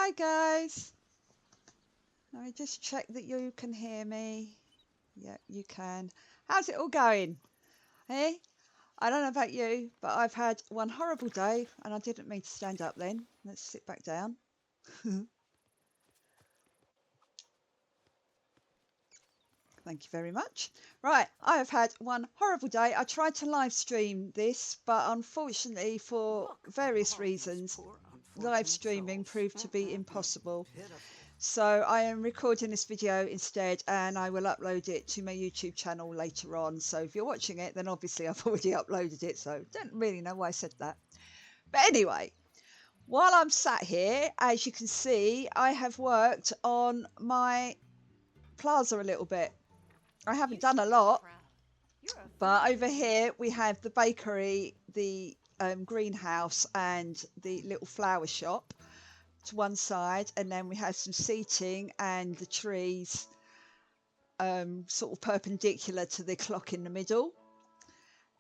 Hi guys. Let me just check that you can hear me. Yeah, you can. How's it all going? Hey? I don't know about you, but I've had one horrible day and I didn't mean to stand up then. Let's sit back down. Thank you very much. Right, I have had one horrible day. I tried to live stream this, but unfortunately, for various reasons, live streaming proved to be impossible. So I am recording this video instead and I will upload it to my YouTube channel later on. So if you're watching it, then obviously I've already uploaded it. So don't really know why I said that. But anyway, while I'm sat here, as you can see, I have worked on my plaza a little bit. I haven't done a lot, but over here we have the bakery, the greenhouse and the little flower shop to one side, and then we have some seating and the trees sort of perpendicular to the clock in the middle.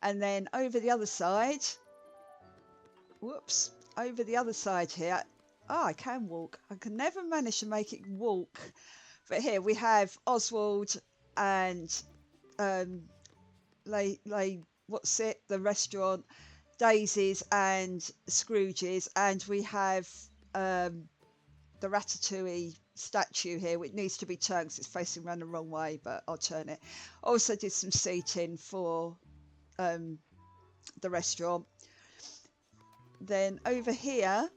And then over the other side, whoops, over the other side here, I can walk. I can never manage to make it walk. But here we have Oswald and what's it? The restaurant, Daisy's and Scrooge's, and we have the Ratatouille statue here, which needs to be turned because it's facing around the wrong way, but I'll turn it. Also did some seating for the restaurant. Then over here,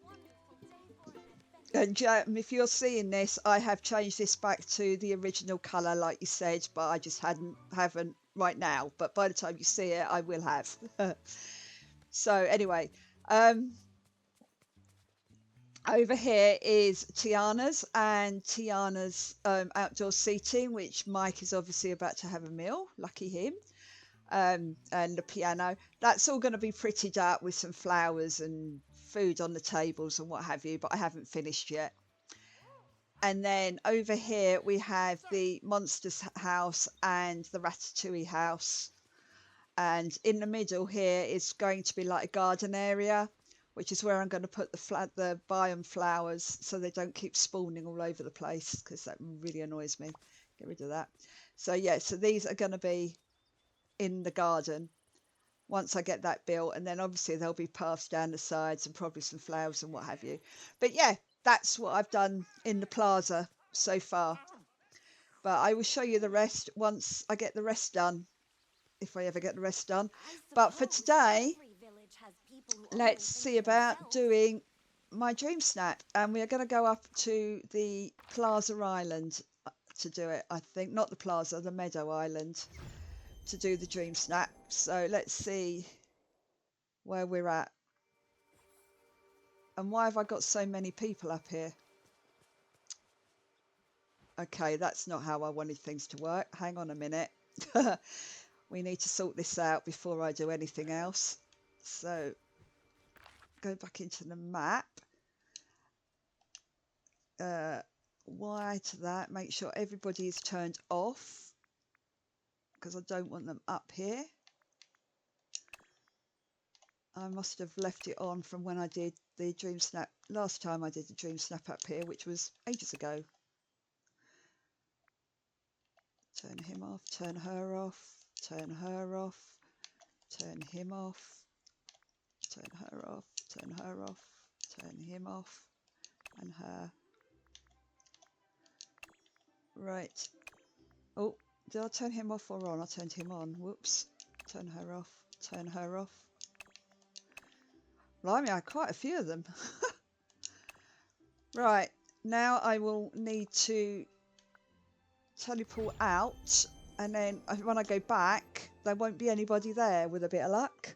and if you're seeing this, I have changed this back to the original colour like you said, but I just haven't right now, but by the time you see it I will have. So anyway, over here is Tiana's and Tiana's outdoor seating, which Mike is obviously about to have a meal, lucky him. And the piano, that's all going to be prettied up with some flowers and food on the tables and what have you, but I haven't finished yet. And then over here we have the Monsters house and the Ratatouille house, and in the middle here is going to be like a garden area, which is where I'm going to put the biome flowers so they don't keep spawning all over the place, because that really annoys me. Get rid of that. So yeah, so these are going to be in the garden once I get that built, and then obviously they'll be passed down the sides and probably some flowers and what have you. But yeah, that's what I've done in the plaza so far, but I will show you the rest once I get the rest done, if I ever get the rest done. But for today, let's see about doing my dream snap, and we are going to go up to the Plaza Island to do it. I think not the Plaza, the Meadow Island, to do the dream snap. So let's see where we're at. And why have I got so many people up here? Okay, that's not how I wanted things to work. Hang on a minute. We need to sort this out before I do anything else. So go back into the map. Why to that? Make sure everybody is turned off, because I don't want them up here. I must have left it on from when I did the dream snap last time I did the dream snap up here, which was ages ago. Turn him off, turn her off, turn her off, turn him off, turn her off, turn her off, turn him off, and her. Right. Oh, did I turn him off or on? I turned him on. Whoops. Turn her off, turn her off. Blimey, I had quite a few of them. Right, now I will need to teleport out, and then when I go back there won't be anybody there with a bit of luck.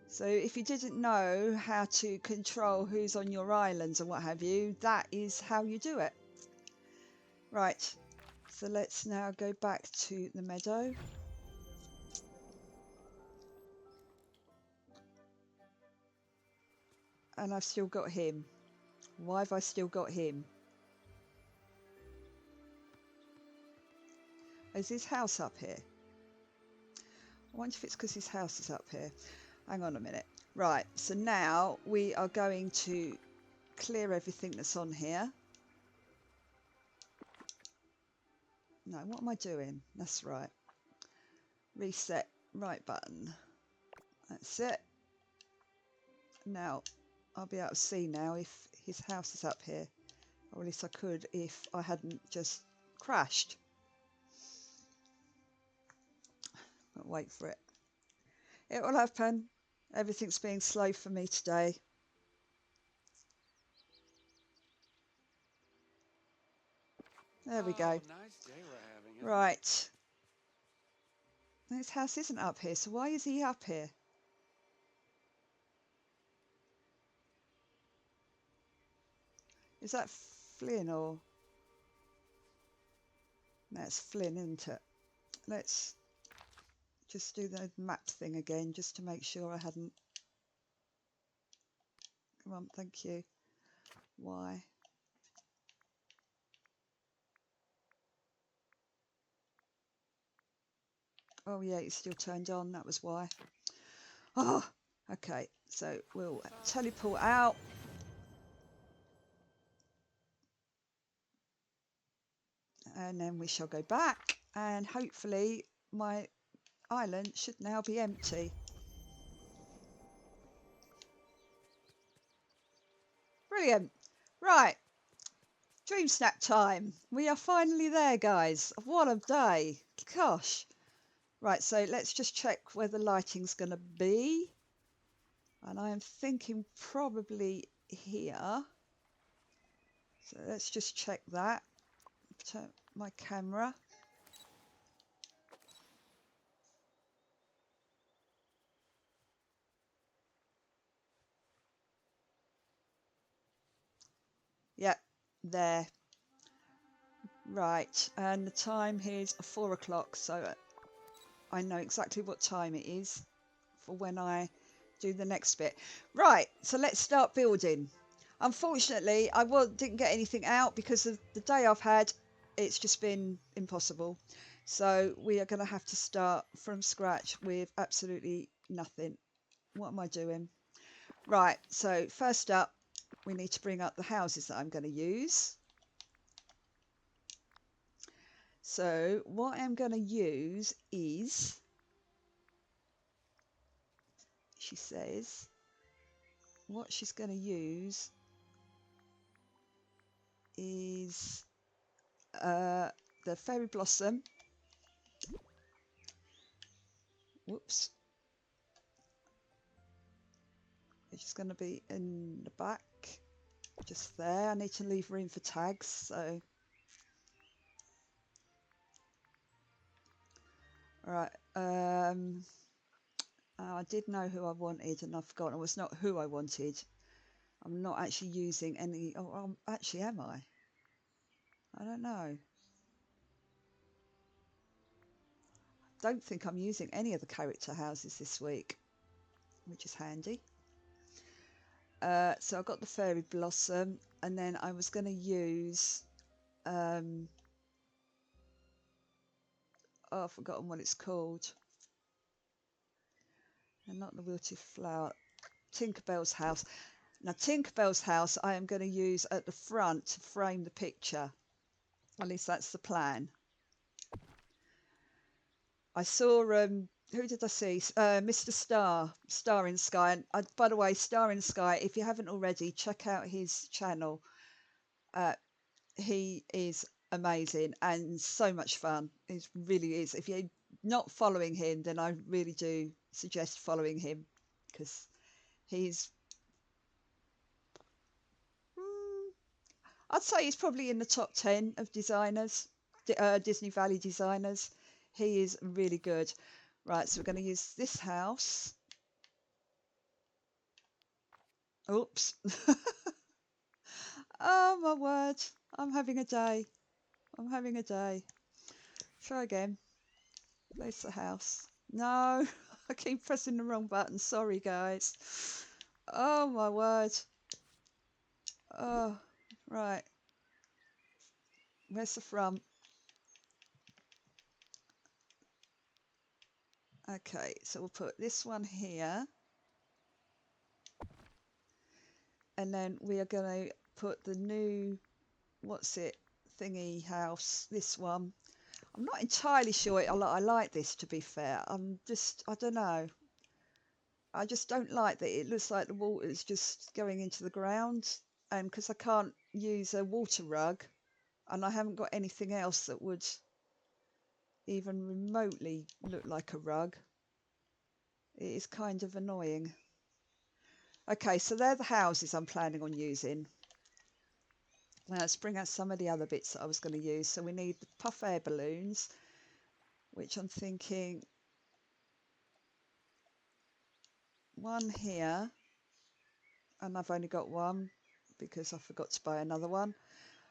So if you didn't know how to control who's on your islands and what have you, that is how you do it. Right, so let's now go back to the meadow. And I've still got him. Why have I still got him? Is his house up here? I wonder if it's because his house is up here. Hang on a minute. Right, so now we are going to clear everything that's on here. No, what am I doing? That's right. Reset right button. That's it. Now, I'll be able to see now if his house is up here. Or at least I could if I hadn't just crashed. But wait for it. It will happen. Everything's being slow for me today. There we go. Nice day we're having, Right. His house isn't up here, so why is he up here? Is that Flynn or... That's Flynn, isn't it? Let's just do the map thing again, just to make sure I hadn't... Come on, thank you. Why? Oh yeah, it's still turned on, that was why. Oh, okay, so we'll teleport out. And then we shall go back, and hopefully my island should now be empty. Brilliant. Right, dream snack time. We are finally there, guys. What a day. Gosh. Right, so let's just check where the lighting's going to be. And I am thinking probably here. So let's just check that. Turn my camera. Yep, there. Right, and the time is 4 o'clock, so I know exactly what time it is for when I do the next bit. Right, so let's start building. Unfortunately, I didn't get anything out because of the day I've had. It's just been impossible. So we are going to have to start from scratch with absolutely nothing. What am I doing? Right, so first up, we need to bring up the houses that I'm going to use. So what I'm going to use is, she says, what she's going to use is the fairy blossom. Whoops. It's just going to be in the back, just there. I need to leave room for tags, so. Alright, I did know who I wanted and I've forgotten. It was not who I wanted. I'm not actually using any, actually am I? I don't know. Don't think I'm using any of the character houses this week, which is handy. So I've got the fairy blossom, and then I was going to use oh, I've forgotten what it's called, and not the wilted flower, Tinkerbell's house. Now Tinkerbell's house I am going to use at the front to frame the picture, at least that's the plan. I saw who did I see? Mr. Star in Sky. And by the way, Star in Sky, if you haven't already, check out his channel. He is amazing and so much fun. It really is. If you're not following him, then I really do suggest following him, because he's, I'd say he's probably in the top 10 of designers, Disney Valley designers. He is really good. Right, so we're going to use this house. Oops. Oh my word. I'm having a day. I'm having a day. Try again. Place the house. No, I keep pressing the wrong button. Sorry, guys. Oh my word. Oh, right. Where's the front? Okay, so we'll put this one here. And then we are going to put the new, what's it, thingy house, this one. I'm not entirely sure I like this, to be fair. I don't know. I just don't like that it looks like the water's just going into the ground. And because I can't use a water rug, and I haven't got anything else that would even remotely look like a rug, it is kind of annoying. Okay, so they're the houses I'm planning on using. Now let's bring out some of the other bits that I was going to use. So we need the puff air balloons, which I'm thinking one here, and I've only got one because I forgot to buy another one.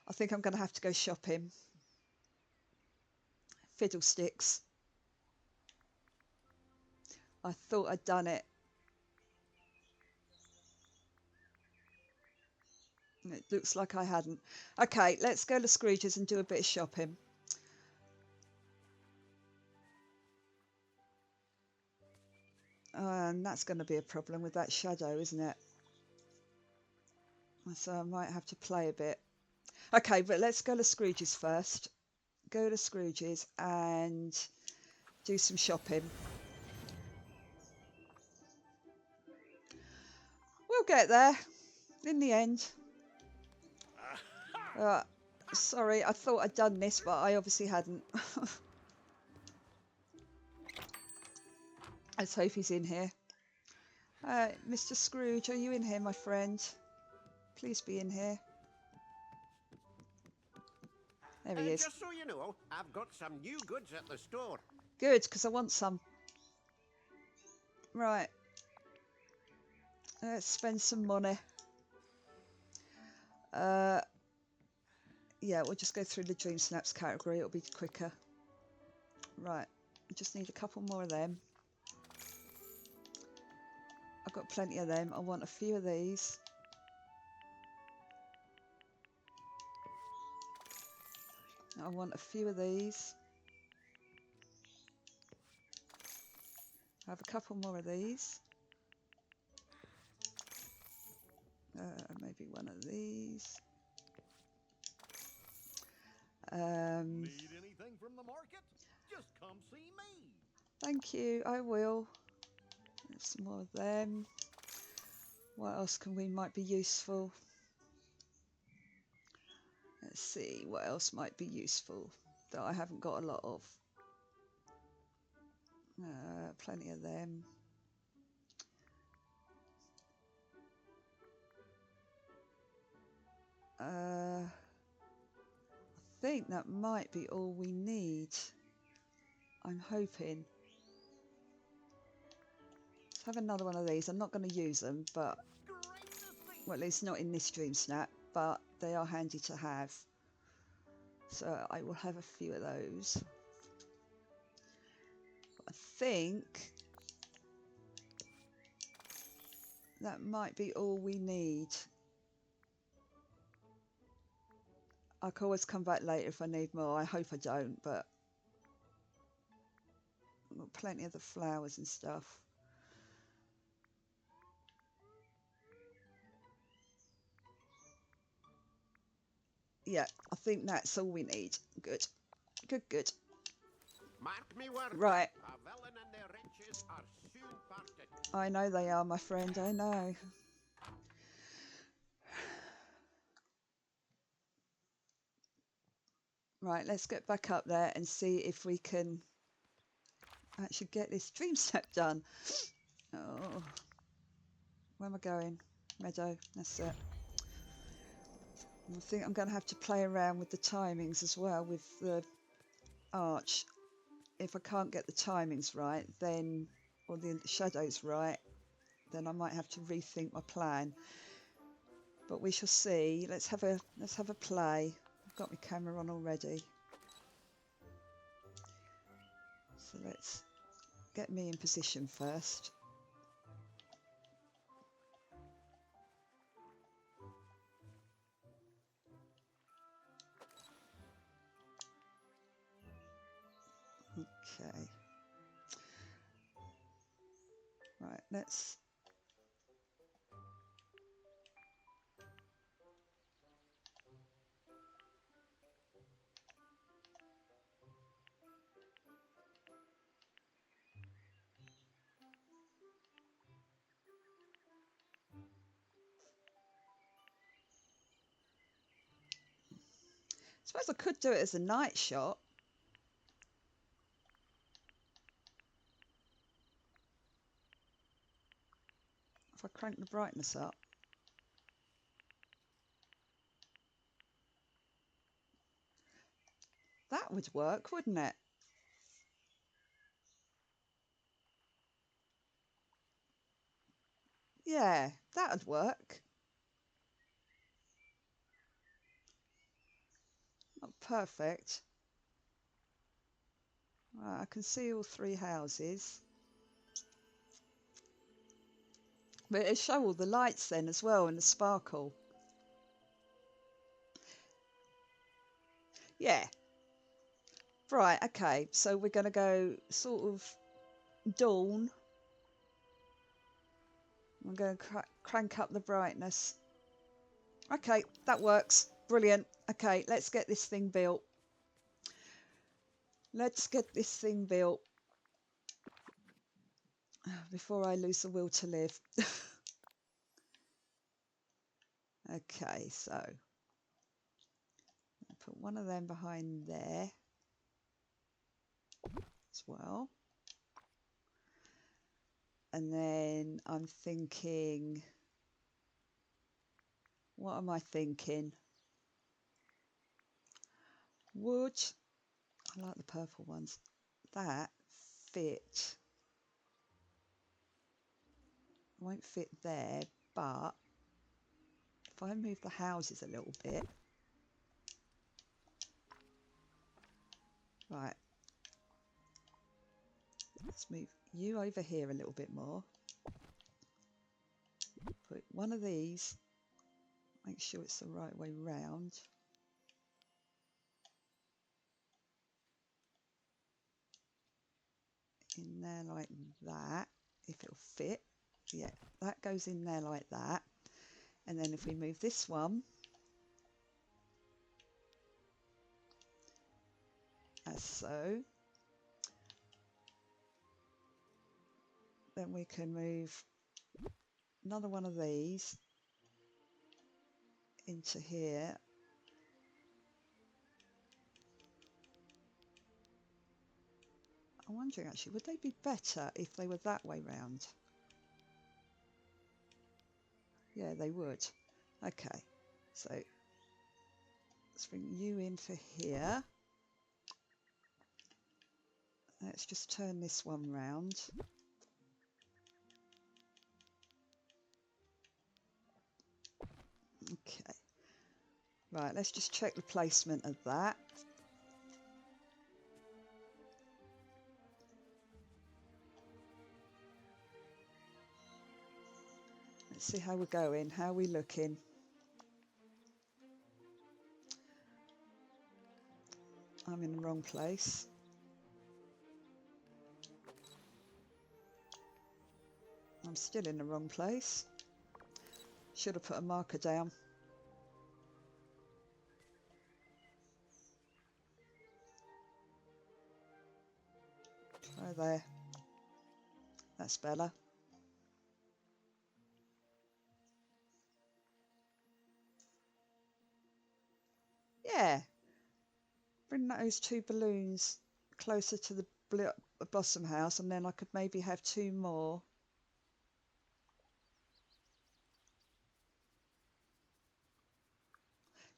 I think I'm going to have to go shopping. Fiddlesticks. I thought I'd done it. It looks like I hadn't. Okay, let's go to Scrooge's and do a bit of shopping. And that's going to be a problem with that shadow, isn't it? So I might have to play a bit. Okay, but let's go to Scrooge's first. Go to Scrooge's and do some shopping. We'll get there in the end. Sorry, I thought I'd done this, but I obviously hadn't. Let's hope he's in here. Mr. Scrooge, are you in here, my friend? Please be in here. There he is. Just so you know, I've got some new goods at the store. Good, because I want some. Right. Let's spend some money. Yeah, we'll just go through the Dream Snaps category. It'll be quicker. Right. I just need a couple more of them. I've got plenty of them. I want a few of these. I want a few of these. I have a couple more of these. Maybe one of these. Need anything from the market? Just come see me. Thank you, I will. There's some more of them. What else might be useful? Let's see, what else might be useful that I haven't got a lot of. Plenty of them. I think that might be all we need. I'm hoping. Let's have another one of these. I'm not going to use them, but well, at least not in this Dream Snap, but they are handy to have. So I will have a few of those. I think that might be all we need. I can always come back later if I need more. I hope I don't, but I've got plenty of the flowers and stuff. Yeah, I think that's all we need. Good. Good, good. Mark me word. Right. A villain and their riches are soon parted. I know they are, my friend. I know. Right, let's get back up there and see if we can actually get this Dream Snap done. Oh, where am I going? Meadow, that's it. I think I'm going to have to play around with the timings as well with the arch. If I can't get the timings right, then, or the shadows right, then I might have to rethink my plan. But we shall see. Let's have a play. I've got my camera on already. So let's get me in position first. Okay. Right, let's suppose I could do it as a night shot. If I crank the brightness up. That would work, wouldn't it? Yeah, that would work. Not perfect. Right, I can see all three houses. But it'll show all the lights then as well and the sparkle. Yeah. Right, okay. So we're going to go sort of dawn. I'm going to crank up the brightness. Okay, that works. Brilliant. Okay, let's get this thing built. Let's get this thing built before I lose the will to live. Okay, so I'll put one of them behind there as well. And then I'm thinking, what am I thinking? Wood. I like the purple ones. That fit. Won't fit there, but if I move the houses a little bit. Right. Let's move you over here a little bit more. Put one of these. Make sure it's the right way round. In there like that, if it'll fit. Yeah, that goes in there like that. And then if we move this one, as so, then we can move another one of these into here. I'm wondering actually, would they be better if they were that way round? Yeah, they would. Okay, so let's bring you in for here. Let's just turn this one round. Okay. Right, let's just check the placement of that. Let's see how we're going. How are we looking? I'm in the wrong place. I'm still in the wrong place. Should have put a marker down. Try there. That's better. Yeah. Bring those two balloons closer to the blossom house, and then I could maybe have two more.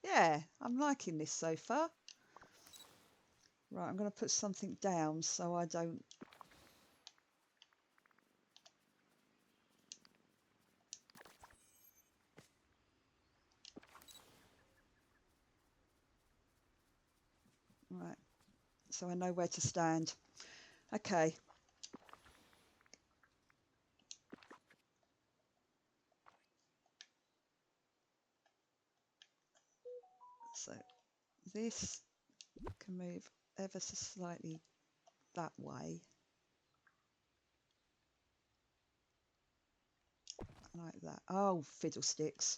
Yeah, I'm liking this so far. Right, I'm going to put something down so I don't... Right, so I know where to stand. Okay. So this can move ever so slightly that way. Like that. Oh, fiddlesticks.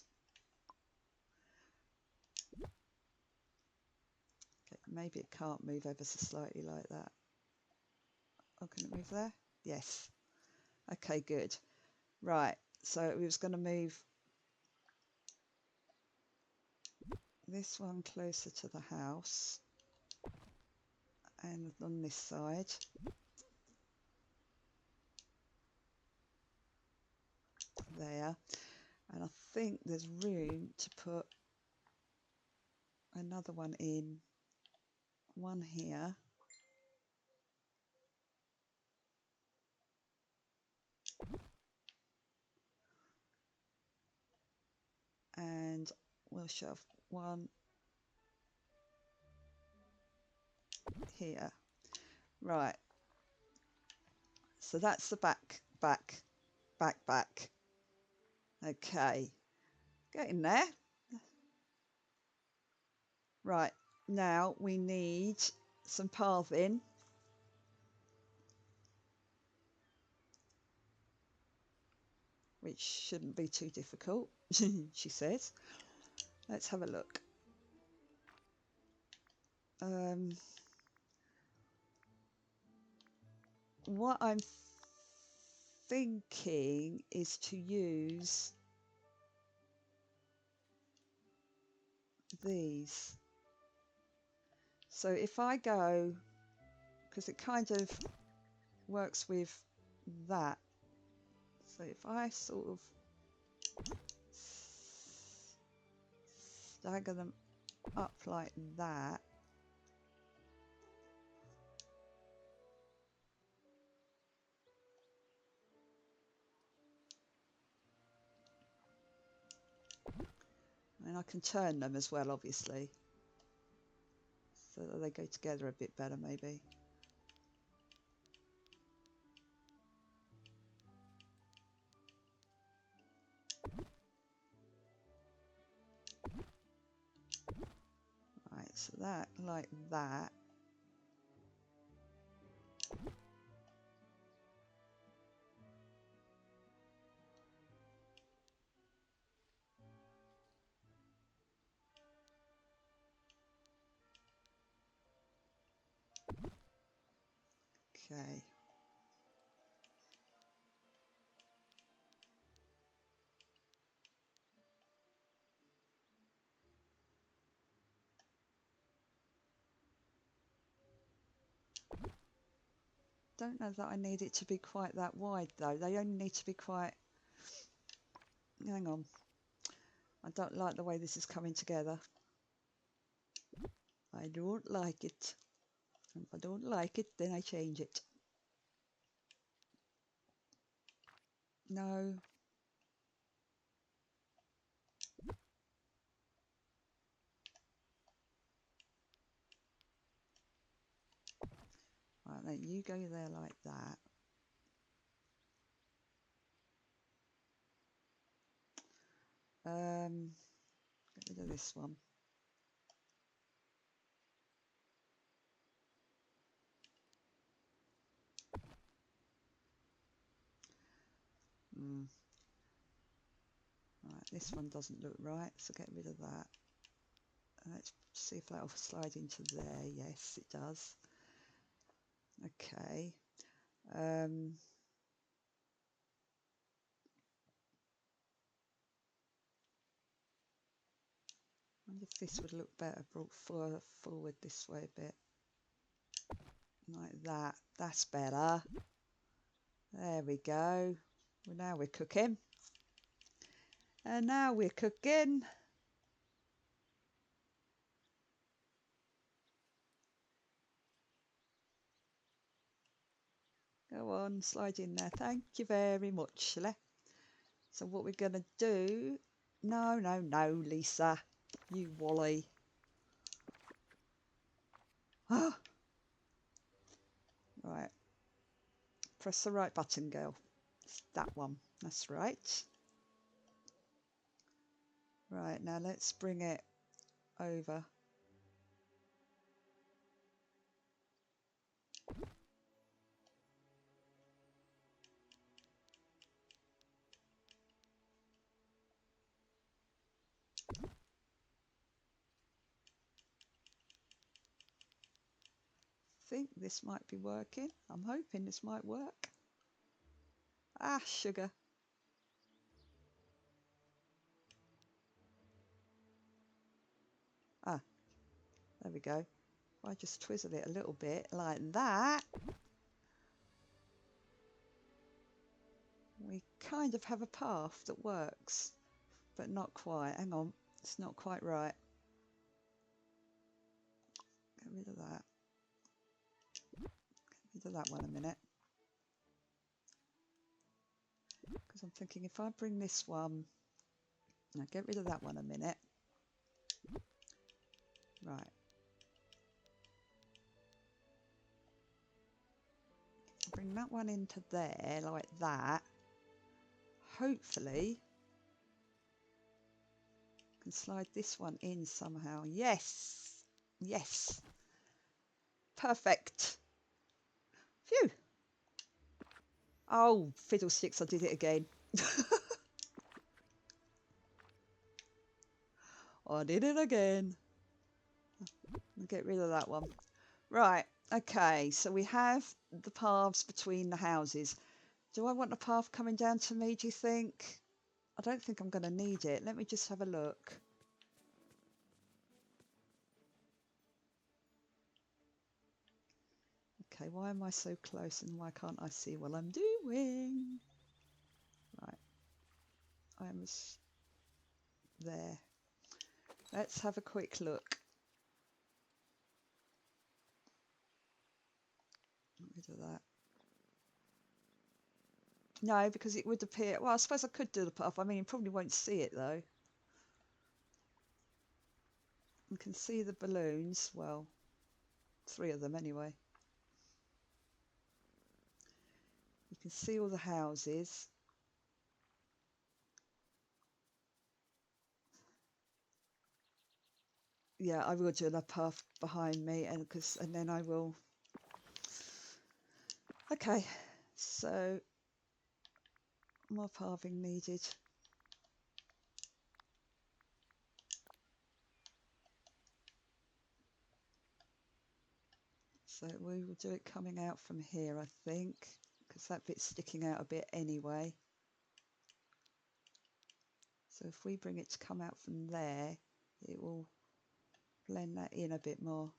Okay, maybe it can't move ever so slightly like that. Oh, can it move there? Yes. Okay, good. Right, so we was going to move this one closer to the house and on this side. There. And I think there's room to put another one in, one here. And we'll shove one here. Right. So that's the back. Okay. Getting there. Right. Now we need some pathing. Which shouldn't be too difficult, she says. Let's have a look. What I'm thinking is to use these. So if I go, because it kind of works with that. So if I sort of stagger them up like that. And I can turn them as well, obviously, so that they go together a bit better, maybe. Right, so that, like that. Okay. Don't know that I need it to be quite that wide though. They only need to be quite... Hang on. I don't like the way this is coming together. I don't like it. And if I don't like it, then I change it. No. Right, then you go there like that. Get rid of this one. Right, this one doesn't look right, so get rid of that. And let's see if that will slide into there. Yes, it does. Okay. I wonder if this would look better brought forward this way a bit. Like that. That's better. There we go. Well, now we're cooking. And now we're cooking. Go on, slide in there. Thank you very much, Shelley. So what we're going to do... No, Lisa. You Wally. Oh. Right. Press the right button, girl. It's that one. That's right. Right, now let's bring it over. I think this might be working. I'm hoping this might work. Ah, sugar. There we go. If I just twizzle it a little bit like that, we kind of have a path that works, but not quite. Hang on, it's not quite right. Get rid of that. Get rid of that one a minute. Because I'm thinking if I bring this one, now get rid of that one a minute. Right. Bring that one into there like that. Hopefully, I can slide this one in somehow. Yes, yes, perfect. Phew. Oh, fiddlesticks! I did it again. I did it again. I'll get rid of that one. Right. Okay. So we have the paths between the houses. Do I want a path coming down to me, do you think? I don't think I'm going to need it. Let me just have a look. Okay, why am I so close and why can't I see what I'm doing? Right, I'm there. Let's have a quick look. Get rid of that. No, because it would appear... Well, I suppose I could do the path. I mean, you probably won't see it, though. You can see the balloons. Well, 3 of them, anyway. You can see all the houses. Yeah, I will do the path behind me, and then I will... Okay, so... more pathing needed. So we will do it coming out from here, I think, because that bit's sticking out a bit anyway. So if we bring it to come out from there, it will blend that in a bit more.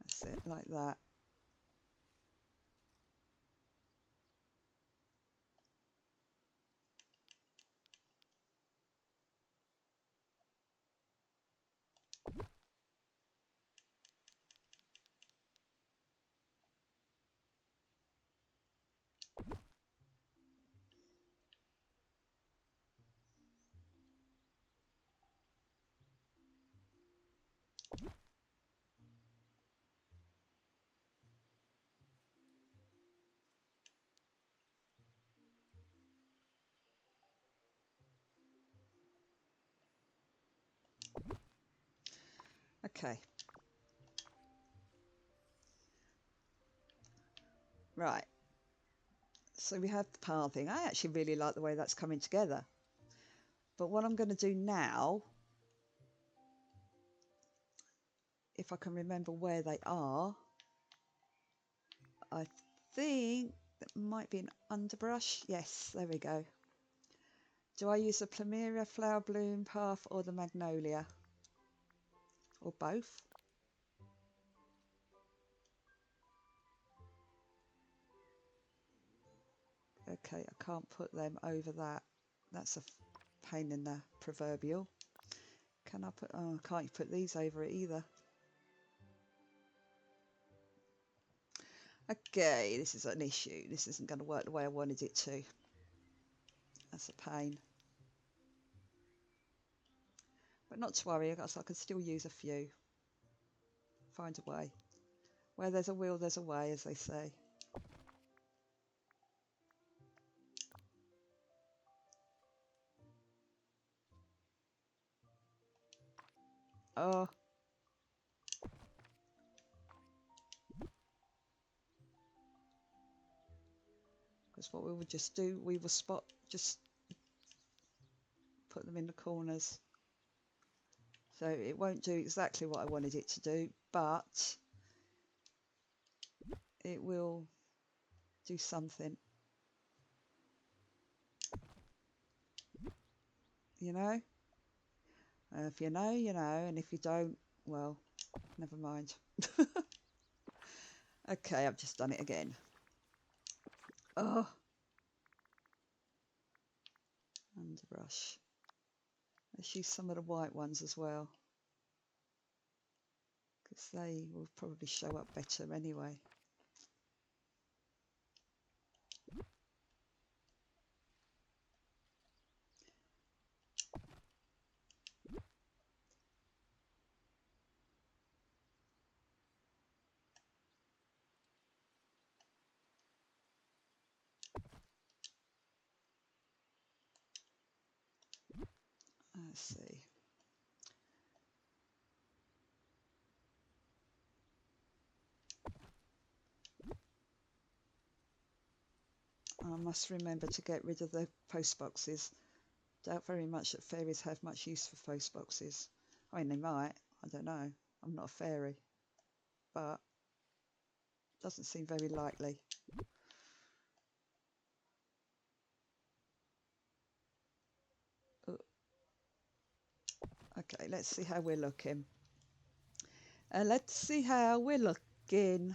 That's it, like that. Okay. Right. So we have the pathing. I actually really like the way that's coming together. But what I'm going to do now, if I can remember where they are, I think that might be an underbrush. Yes, there we go. Do I use the Plumeria flower bloom path or the magnolia? Or both? Okay, I can't put them over that. That's a pain in the proverbial. Can I put... Oh, I can't put these over it either. Okay, this is an issue. This isn't going to work the way I wanted it to. That's a pain. But not to worry, I can still use a few. Find a way. Where there's a will, there's a way, as they say. Oh. Because what we will just do, we will just put them in the corners. So it won't do exactly what I wanted it to do, but it will do something. you know. If you know, you know, and if you don't, well, never mind. Okay, I've just done it again. Oh, underbrush. Let's use some of the white ones as well, because they will probably show up better anyway. Let's see. I must remember to get rid of the post boxes. Doubt very much that fairies have much use for post boxes. I mean, they might. I don't know. I'm not a fairy, but doesn't seem very likely. Okay, let's see how we're looking. Let's see how we're looking.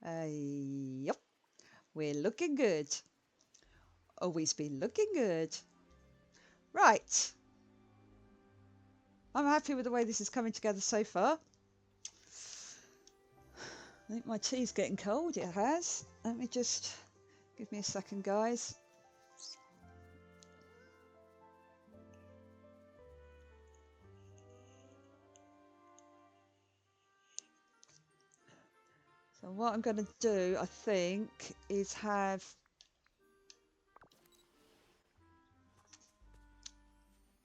Yep, we're looking good. Always been looking good. Right. I'm happy with the way this is coming together so far. I think my tea's getting cold. It has. Let me just... Give me a second, guys. So what I'm going to do, I think, is have...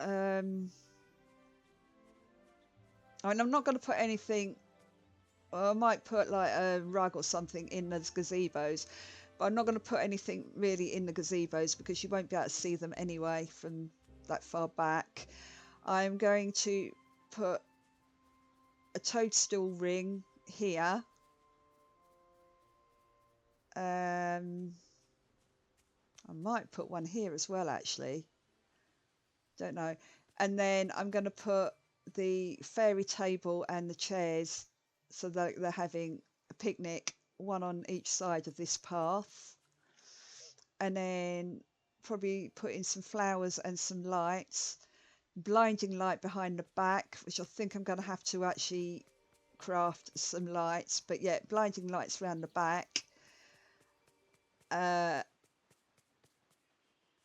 I mean, I'm not going to put anything... Well, I might put like a rug or something in those gazebos, but I'm not going to put anything really in the gazebos because you won't be able to see them anyway from that far back. I'm going to put a toadstool ring here. I might put one here as well, actually. Don't know. And then I'm going to put the fairy table and the chairs so that they're having a picnic, one on each side of this path. And then probably put in some flowers and some lights. Blinding light behind the back, which I think I'm going to have to actually craft some lights. But yeah, blinding lights around the back. And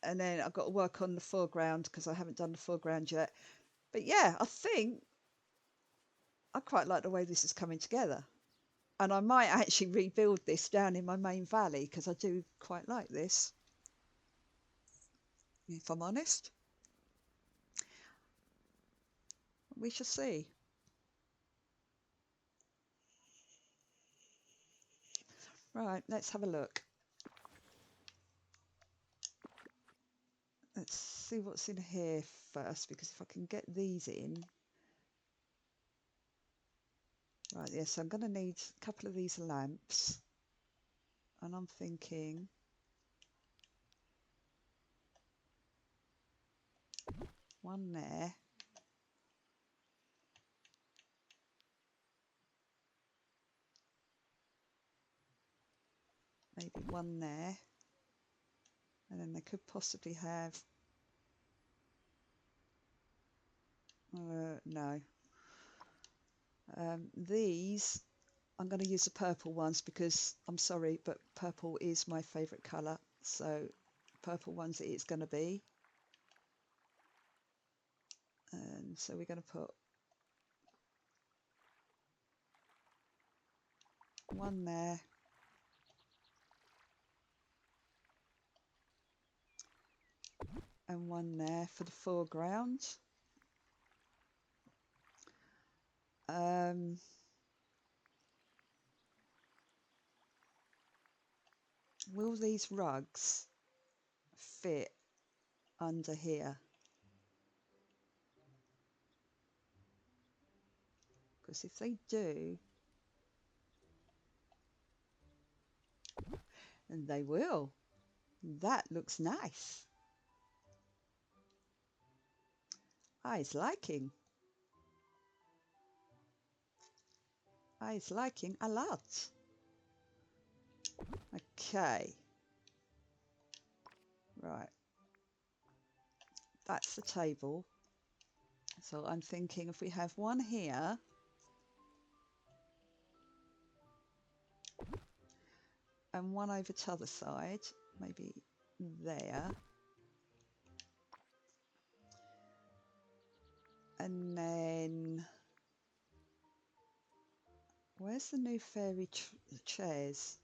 then I've got to work on the foreground because I haven't done the foreground yet. But yeah, I think I quite like the way this is coming together. And I might actually rebuild this down in my main valley because I do quite like this, if I'm honest. We shall see. Right, let's have a look. Let's see what's in here first, because if I can get these in. Right, yes, so I'm going to need a couple of these lamps. And I'm thinking one there. Maybe one there. And then they could possibly have... no. These, I'm going to use the purple ones because, I'm sorry, but purple is my favourite colour. So purple ones it is going to be. And so we're going to put one there. And one there for the foreground. Will these rugs fit under here? Because if they do, and they will, that looks nice. I's liking. I's liking a lot. Okay. Right. That's the table. So I'm thinking if we have one here, and one over to the other side, maybe there. And then, where's the new fairy chairs?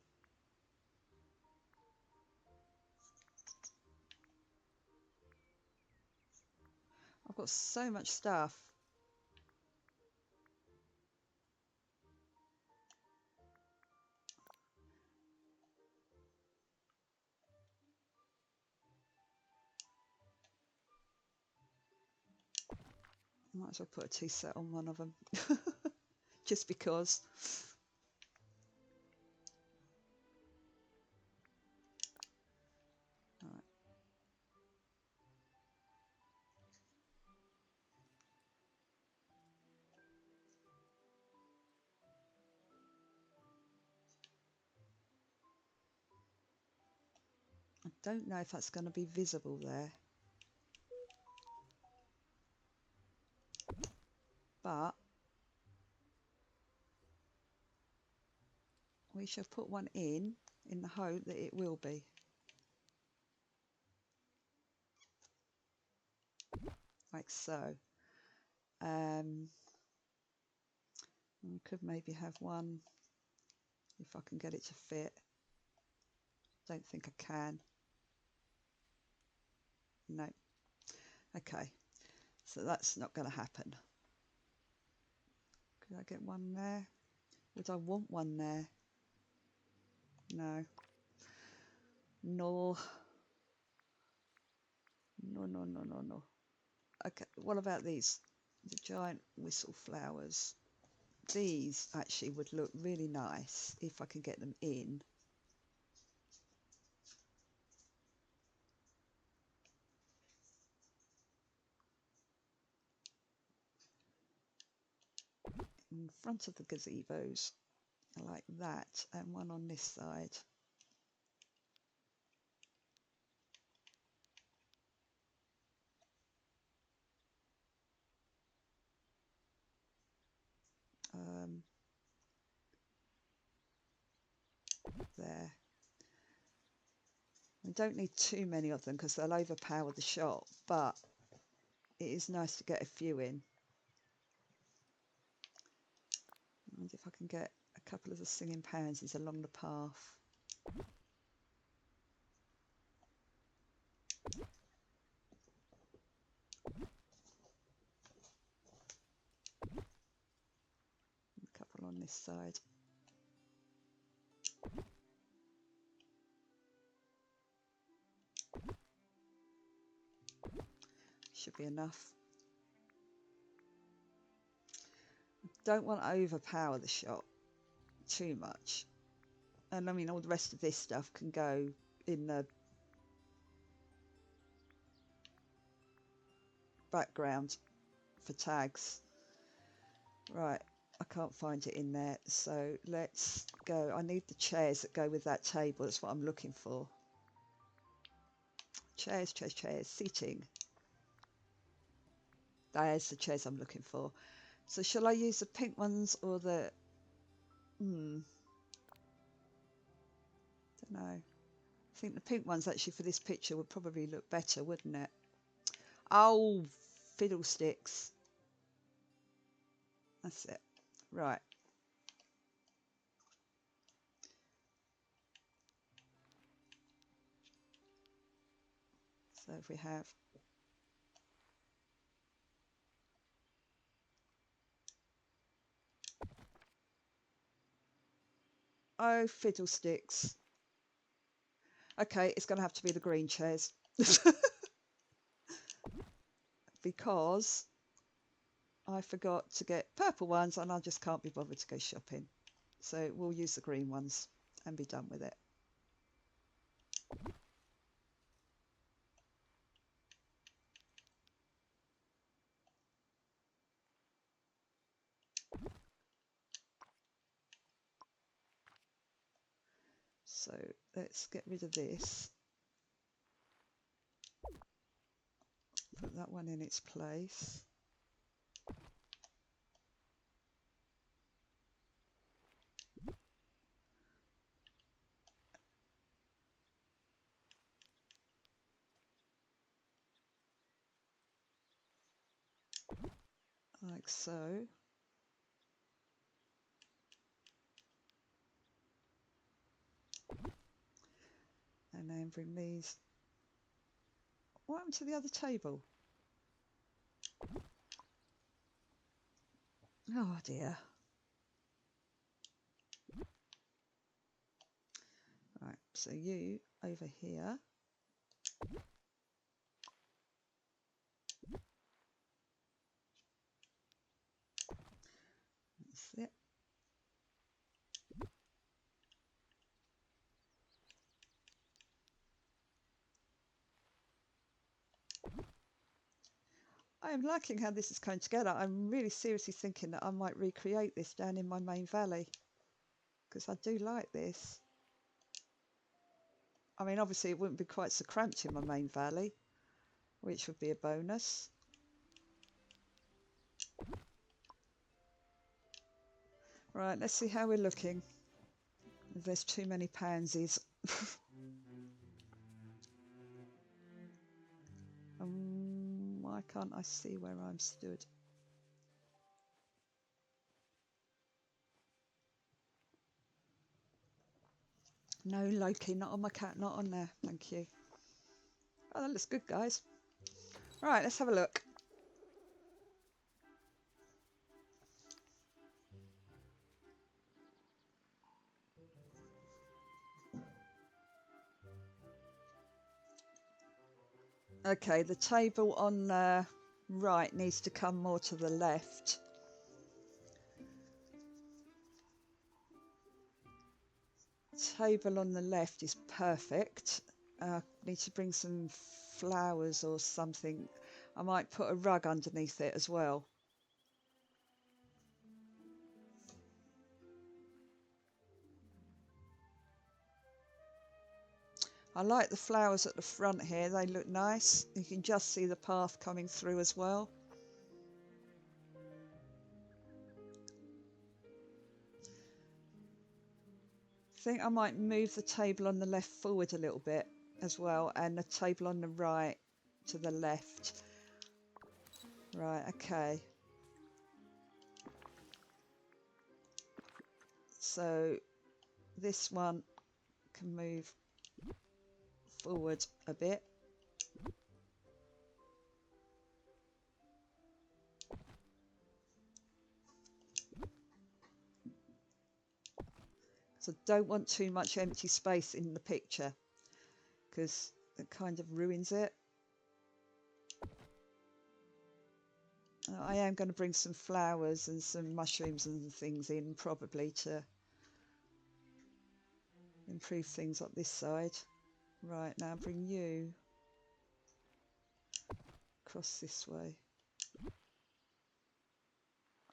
I've got so much stuff. Might as well put a tea set on one of them. Just because. Right. I don't know if that's going to be visible there. But we shall put one in the hope that it will be. Like so. We could maybe have one, if I can get it to fit. Don't think I can. No. Okay. So that's not going to happen. Could I get one there? Would I want one there? No. No. No, no, no, no, no. Okay, what about these? The giant whistle flowers. These actually would look really nice if I can get them in. In front of the gazebos, like that, and one on this side. There. We don't need too many of them because they'll overpower the shot, but it is nice to get a few in. And if I can get a couple of the singing pansies along the path. A couple on this side. Should be enough. Don't want to overpower the shot too much. And I mean, all the rest of this stuff can go in the background for tags. Right, I can't find it in there, so let's go. I need the chairs that go with that table. That's what I'm looking for. Chairs, chairs, chairs, seating. There's the chairs I'm looking for. So shall I use the pink ones or the... Don't know. I think the pink ones actually for this picture would probably look better, wouldn't it? Oh, fiddlesticks. That's it. Right. So if we have... Oh, fiddlesticks. Okay, it's going to have to be the green chairs. Because I forgot to get purple ones and I just can't be bothered to go shopping. So we'll use the green ones and be done with it. So let's get rid of this. Put that one in its place. Like so. And then bring these. What happened to the other table? Oh dear. Right, so you over here. That's it. I'm liking how this is coming together. I'm really seriously thinking that I might recreate this down in my main valley, because I do like this. I mean, obviously it wouldn't be quite so cramped in my main valley, which would be a bonus. Right, let's see how we're looking. If there's too many pansies. Why can't I see where I'm stood? No, Loki, not on my cat, not on there. Thank you. Oh, that looks good, guys. Right, let's have a look. Okay, the table on the right needs to come more to the left. Table on the left is perfect. Need to bring some flowers or something. I might put a rug underneath it as well. I like the flowers at the front here, they look nice. You can just see the path coming through as well. I think I might move the table on the left forward a little bit as well, and the table on the right to the left. Right, okay. So this one can move forward a bit. So don't want too much empty space in the picture because it kind of ruins it. I am going to bring some flowers and some mushrooms and things in probably to improve things up this side. Right, now bring you across this way.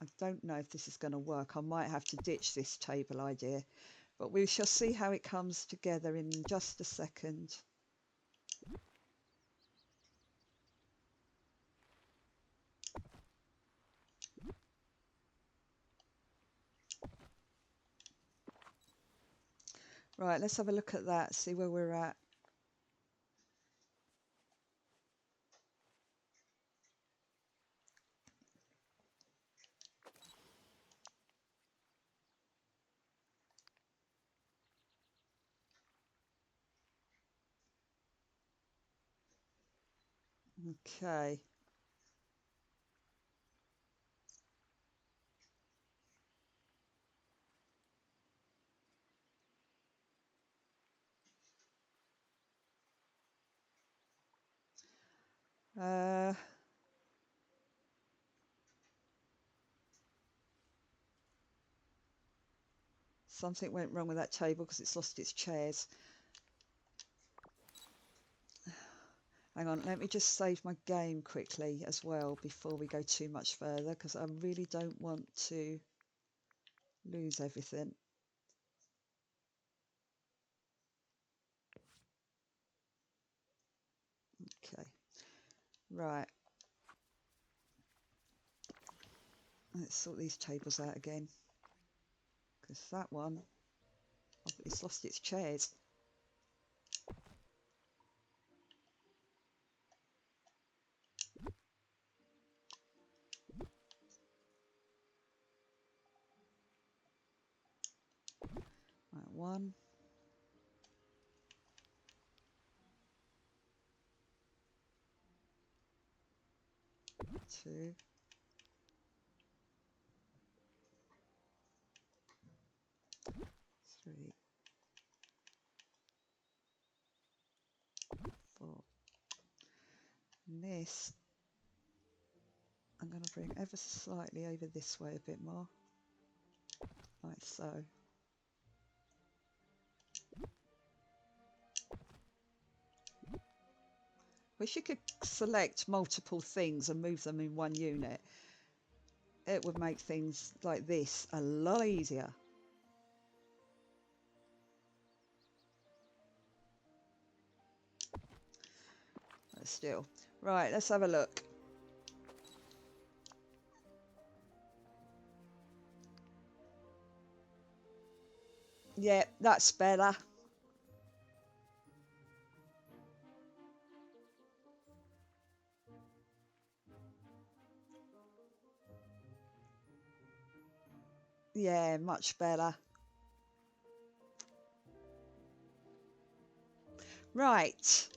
I don't know if this is going to work. I might have to ditch this table idea, but we shall see how it comes together in just a second. Right, let's have a look at that, see where we're at. Okay. Something went wrong with that table because it's lost its chairs. Hang on, let me just save my game quickly as well before we go too much further, because I really don't want to lose everything. Okay, right. Let's sort these tables out again, because that one, it's lost its chairs. Right, 1. 2. 3. 4. And this, I'm going to bring ever so slightly over this way a bit more, like so. Wish you could select multiple things and move them in one unit. It would make things like this a lot easier. But still. Right, let's have a look. Yeah, that's better. Yeah, much better. Right.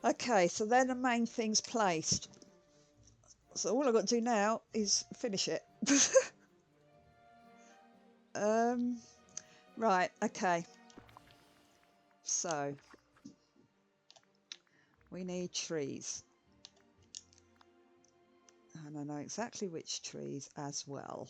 Okay, so then the main thing's placed. So all I've got to do now is finish it. Right, okay. So we need trees. And I know exactly which trees as well.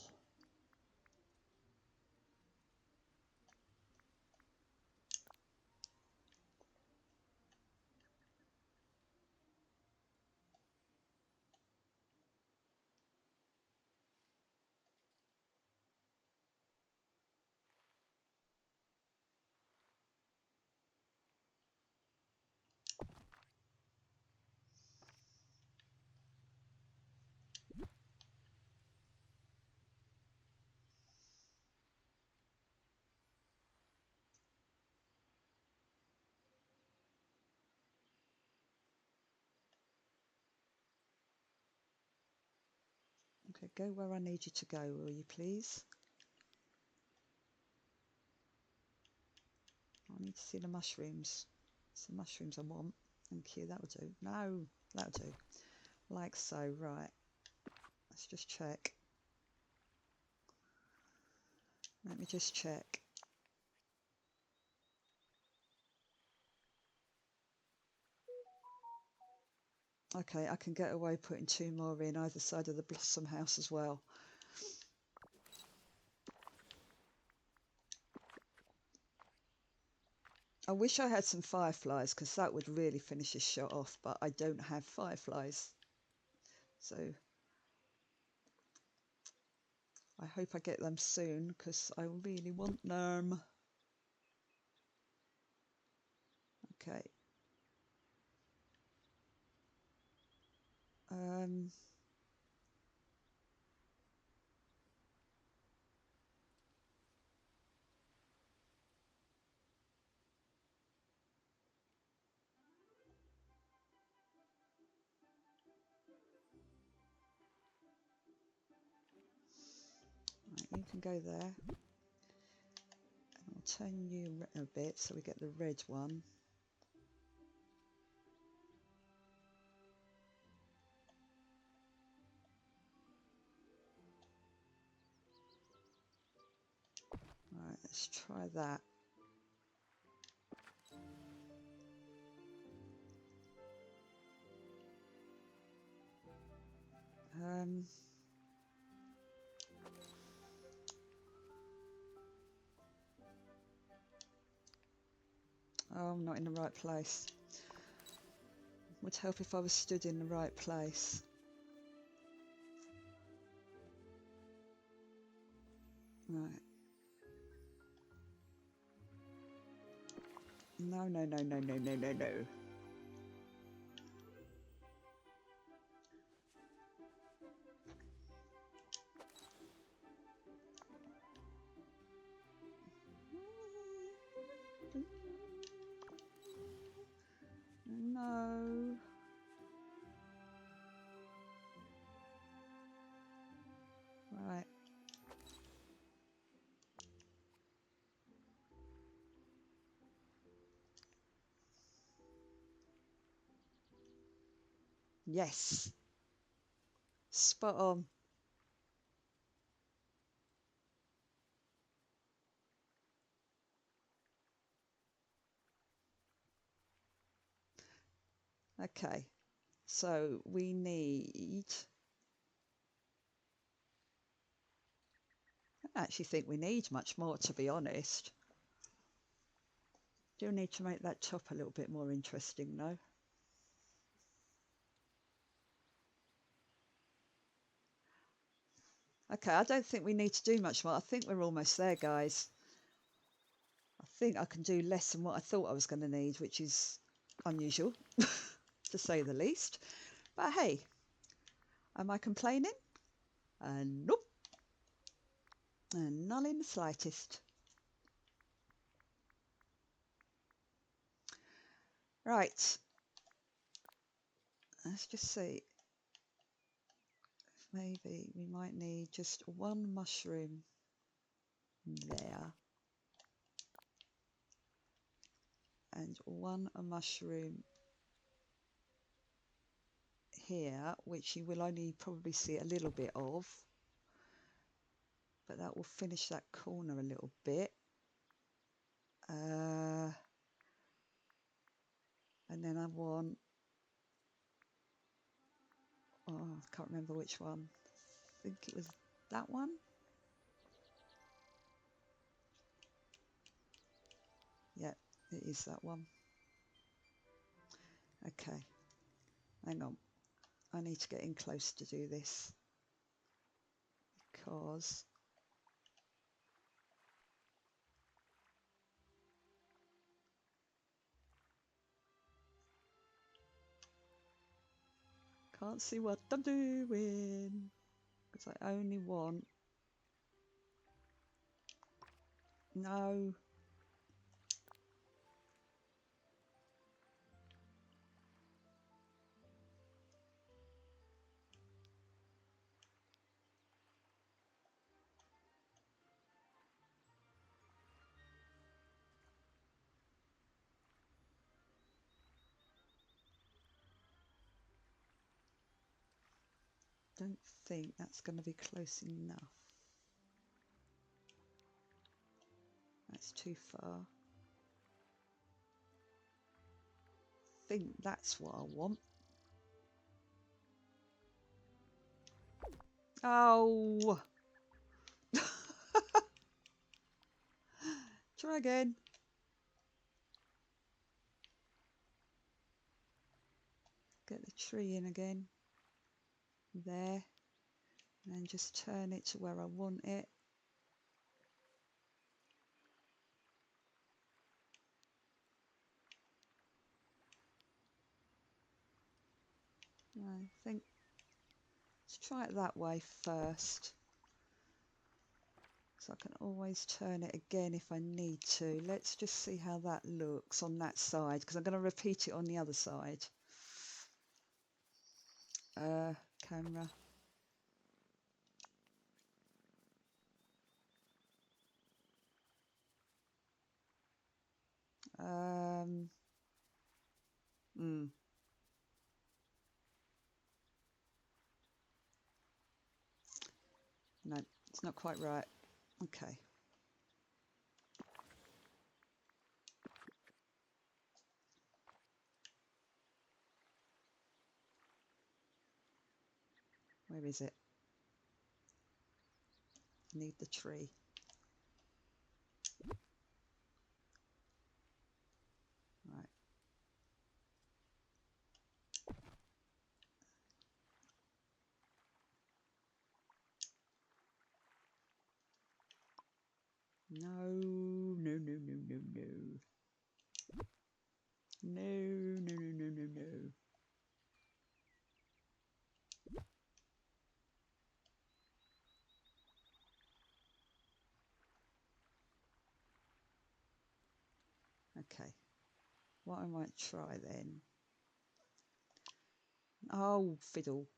Okay, go where I need you to go, will you please? I need to see the mushrooms. It's the mushrooms I want. Thank you, that'll do. No, that'll do. Like so, right. Let's just check. Let me just check. Okay, I can get away putting 2 more in either side of the blossom house as well. I wish I had some fireflies, because that would really finish this shot off, but I don't have fireflies. So I hope I get them soon, because I really want them. Okay. Right, you can go there. And I'll turn you a bit so we get the red one. Right, let's try that. Oh, I'm not in the right place. Would help if I was stood in the right place. Right. No, no, no, no, no, no, no, no. No. Right. Yes. Spot on. Okay. So we need... I don't actually think we need much more, to be honest. Do need to make that top a little bit more interesting, though. Okay, I don't think we need to do much more. I think we're almost there, guys. I think I can do less than what I thought I was going to need, which is unusual, to say the least. But hey, am I complaining? Nope. And none in the slightest. Right. Let's just see. Maybe we might need just one mushroom there. And one mushroom here, which you will only probably see a little bit of. But that will finish that corner a little bit. And then I want... Oh, I can't remember which one. I think it was that one. Yeah, it is that one. Okay, hang on. I need to get in close to do this because can't see what I'm doing because I only want... No. Don't think that's going to be close enough. That's too far. I think that's what I want. Oh! Try again. Get the tree in again. There. And then just turn it to where I want it. I think let's try it that way first. So I can always turn it again if I need to. Let's just see how that looks on that side, because I'm going to repeat it on the other side. Camera. No, it's not quite right. Okay. Where is it? Need the tree. No, no, no, no, no, no. No, no, no, no, no, no. Okay, what I might try then. Oh, fiddle.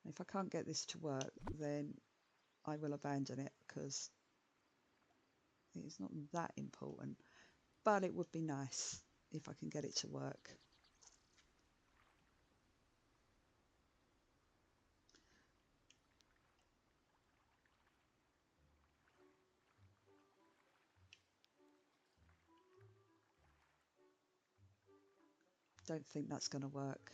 If I can't get this to work, then I will abandon it because it's not that important. But it would be nice if I can get it to work. Don't think that's going to work.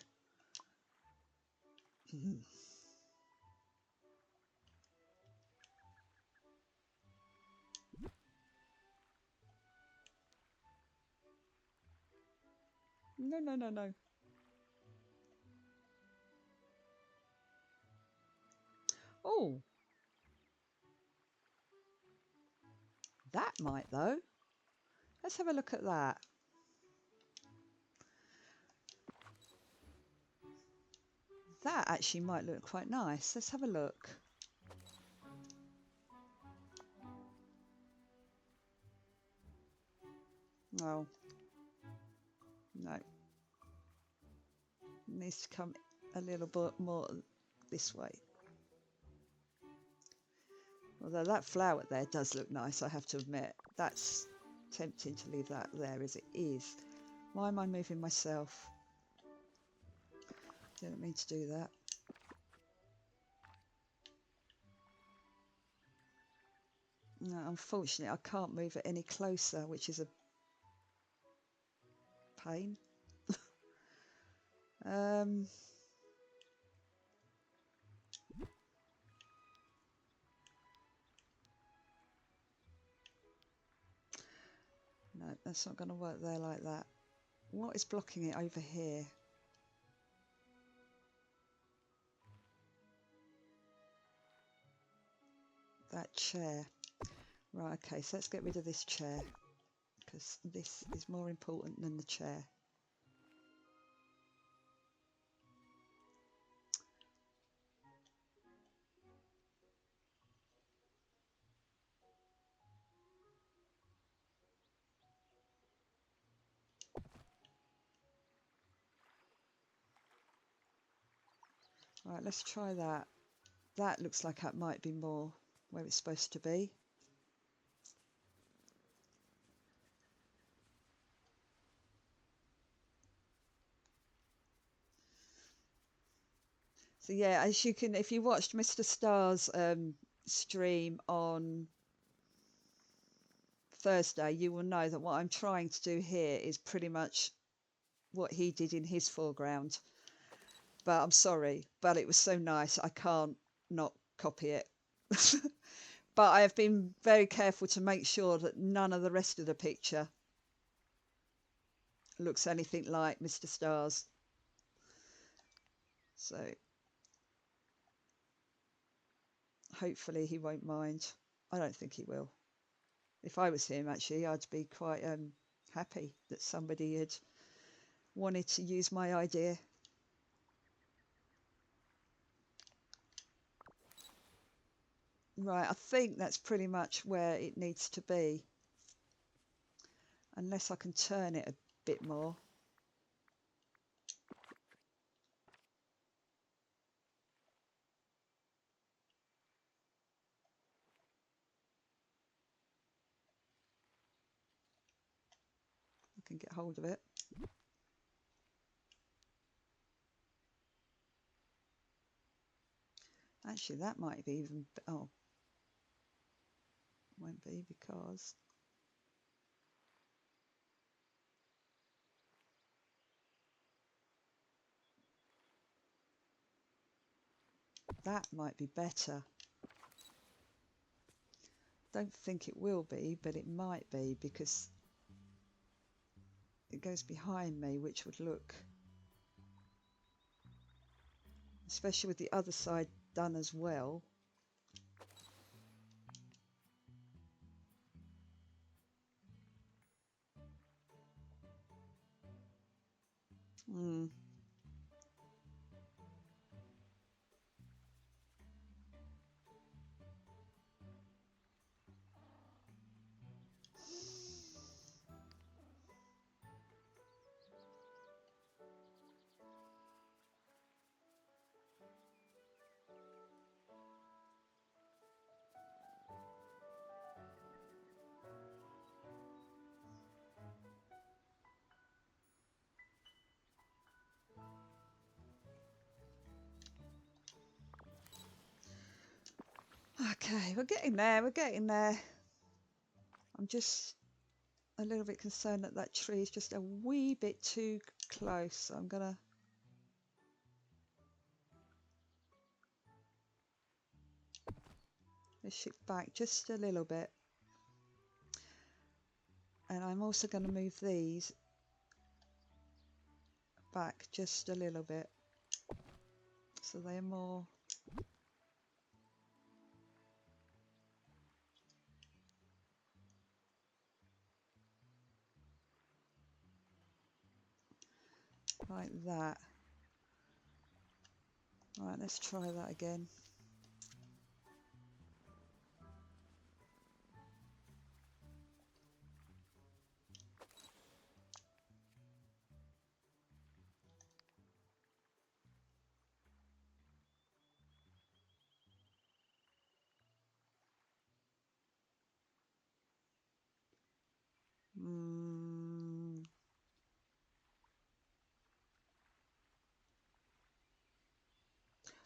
No, no, no, no. Oh, that might though. Let's have a look at that. That actually might look quite nice. Let's have a look. Oh, no. Needs to come a little bit more this way. Although that flower there does look nice, I have to admit. That's tempting to leave that there as it is. Why am I moving myself? Didn't mean to do that. No, unfortunately, I can't move it any closer, which is a pain. No, that's not going to work there like that. What is blocking it over here? That chair. Right, okay, so let's get rid of this chair because this is more important than the chair. Right, let's try that. That looks like it might be more where it's supposed to be. So yeah, as you can, if you watched Mr. Starr's stream on Thursday, you will know that what I'm trying to do here is pretty much what he did in his foreground. But I'm sorry, but it was so nice, I can't not copy it. But I have been very careful to make sure that none of the rest of the picture looks anything like Mr. Starr's. So hopefully he won't mind. I don't think he will. If I was him, actually, I'd be quite happy that somebody had wanted to use my idea. Right, I think that's pretty much where it needs to be. Unless I can turn it a bit more. I can get hold of it. Actually, that might be even... Oh, won't be because... That might be better. Don't think it will be, but it might be because it goes behind me, which would look... Especially with the other side done as well. Hmm. Okay, we're getting there, we're getting there. I'm just a little bit concerned that that tree is just a wee bit too close. So I'm gonna push it back just a little bit. And I'm also going to move these back just a little bit. So they're more... like that. Right, let's try that again.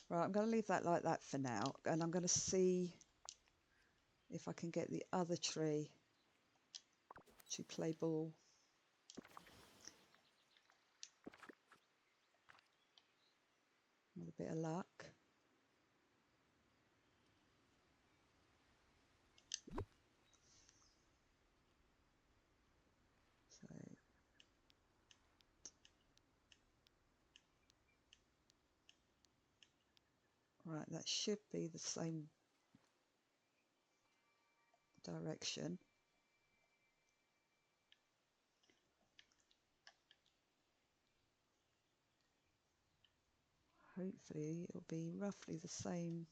Right, I'm going to leave that like that for now, and I'm going to see if I can get the other tree to play ball. With a bit of luck. So, right, that should be the same direction. Hopefully it'll be roughly the same.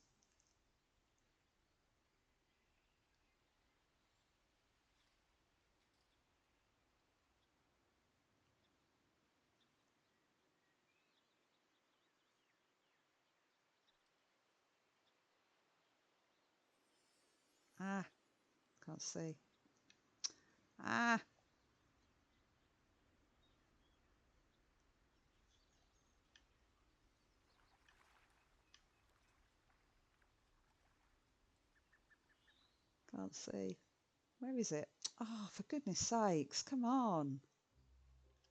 Ah, can't see. Ah, can't see. Where is it? Oh, for goodness sakes, come on.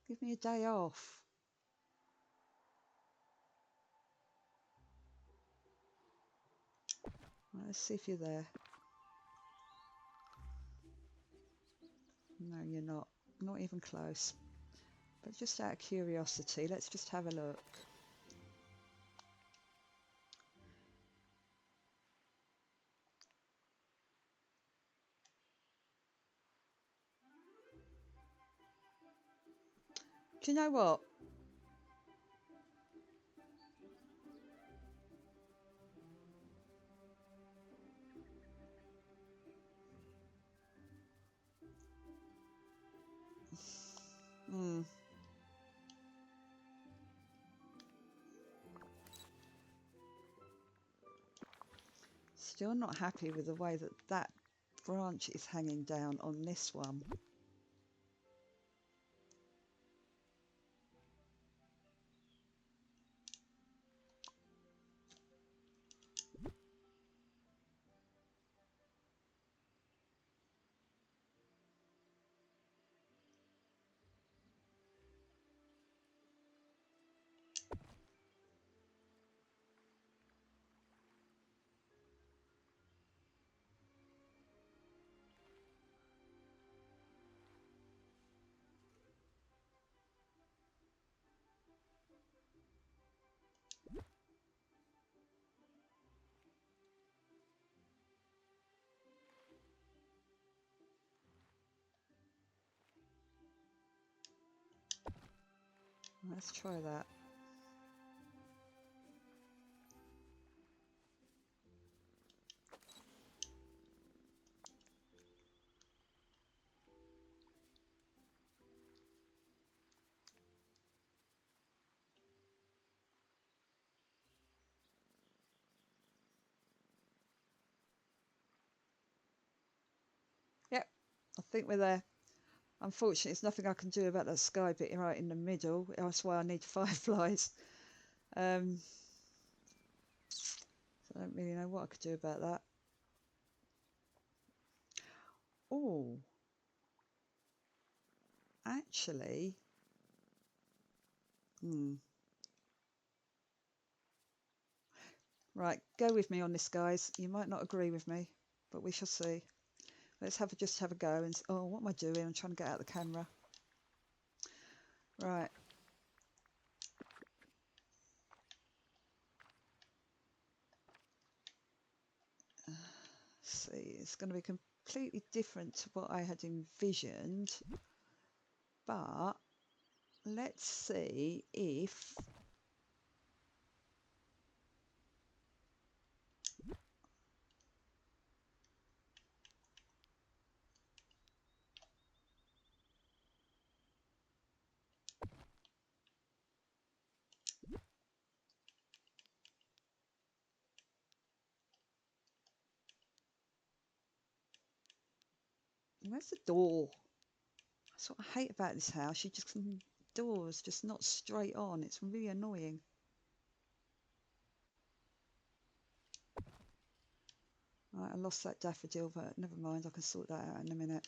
Give me a day off. Right, let's see if you're there. No, you're not. Not even close. But just out of curiosity, let's just have a look. Do you know what? Still not happy with the way that that branch is hanging down on this one. Let's try that. Yep, I think we're there. Unfortunately, there's nothing I can do about that sky bit right in the middle. That's why I need fireflies. So I don't really know what I could do about that. Oh, actually, right, go with me on this, guys. You might not agree with me, but we shall see. Let's just have a go. And oh, what am I doing? I'm trying to get out of the camera. Right. See, it's going to be completely different to what I had envisioned, but let's see if where's the door? That's what I hate about this house. Doors just not straight on. It's really annoying. Right, I lost that daffodil, but never mind. I can sort that out in a minute.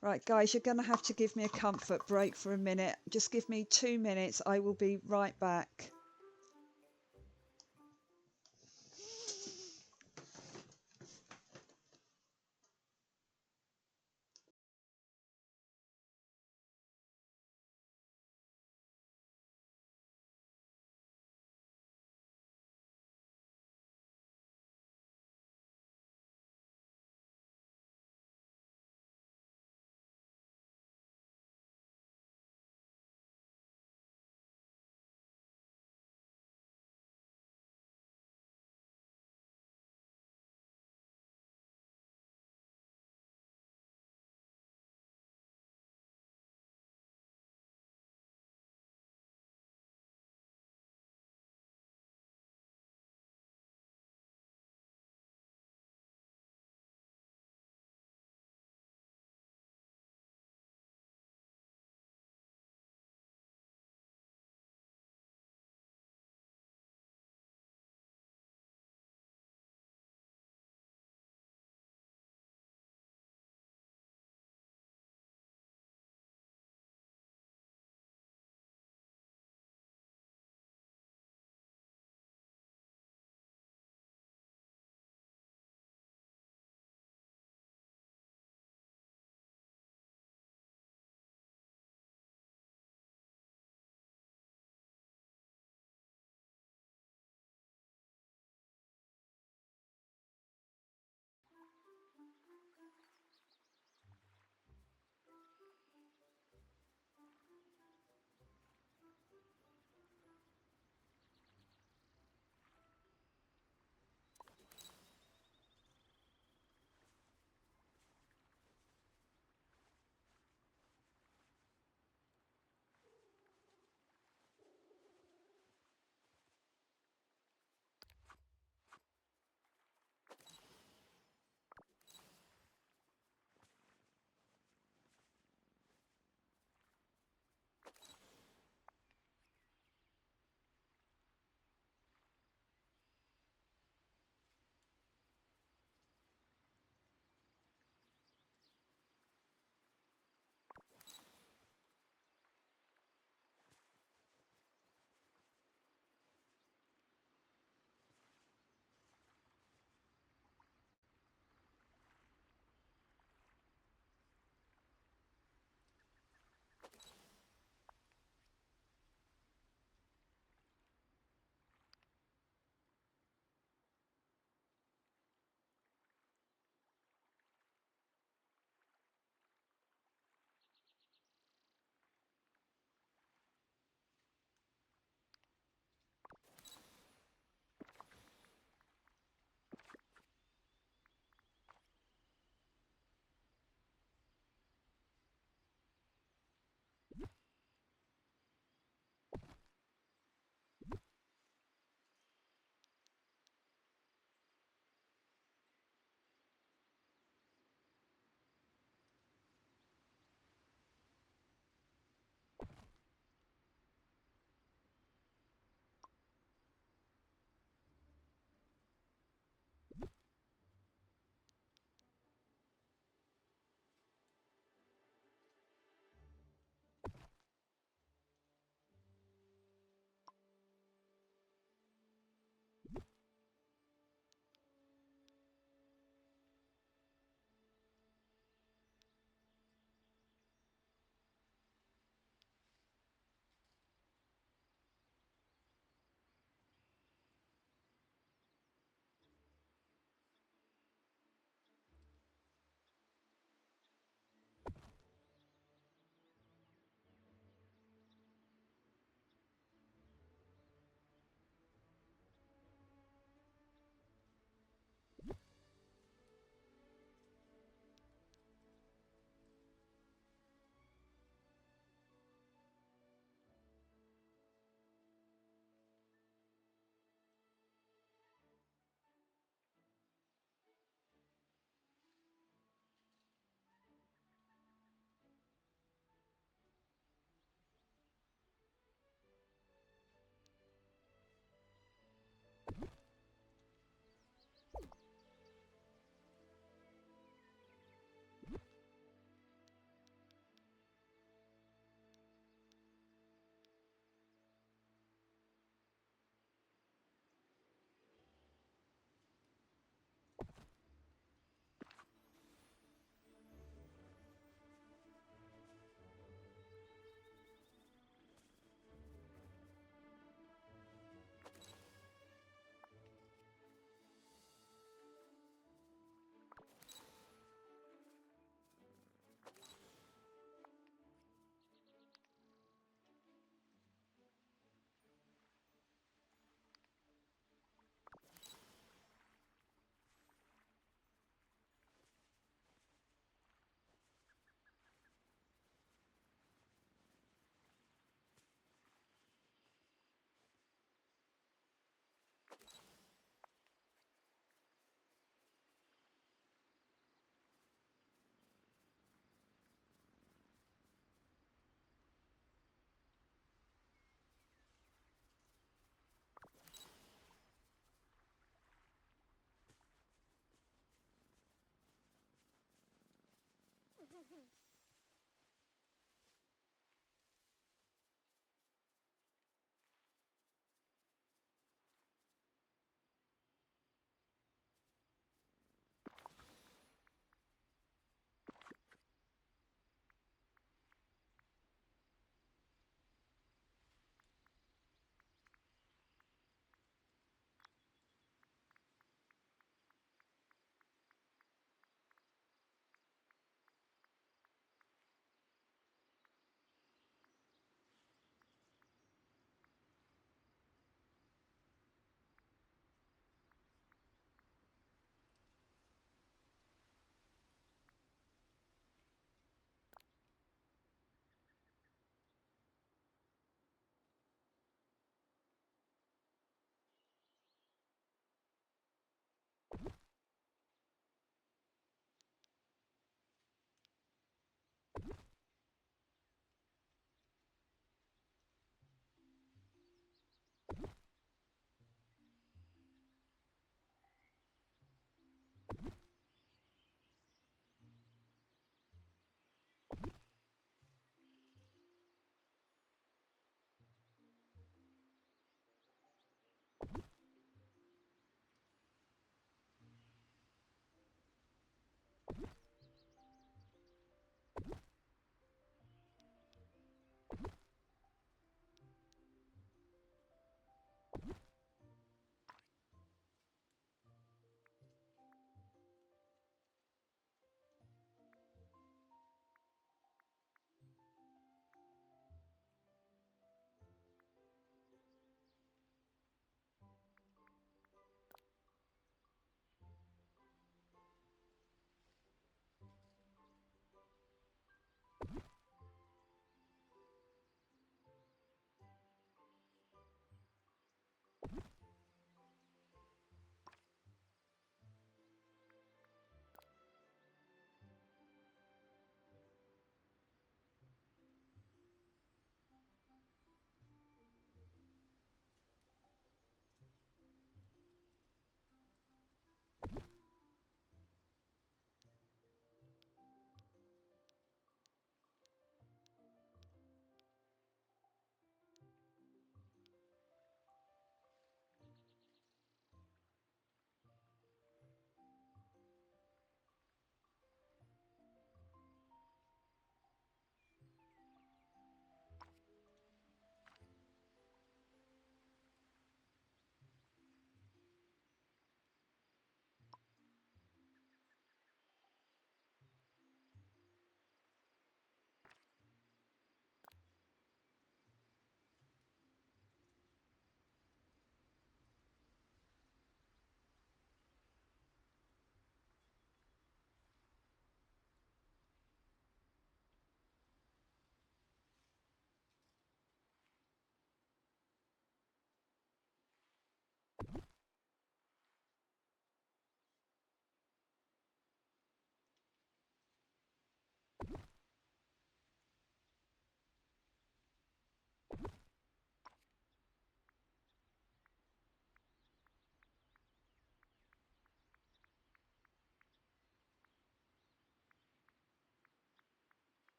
Right, guys, you're going to have to give me a comfort break for a minute. Just give me 2 minutes. I will be right back.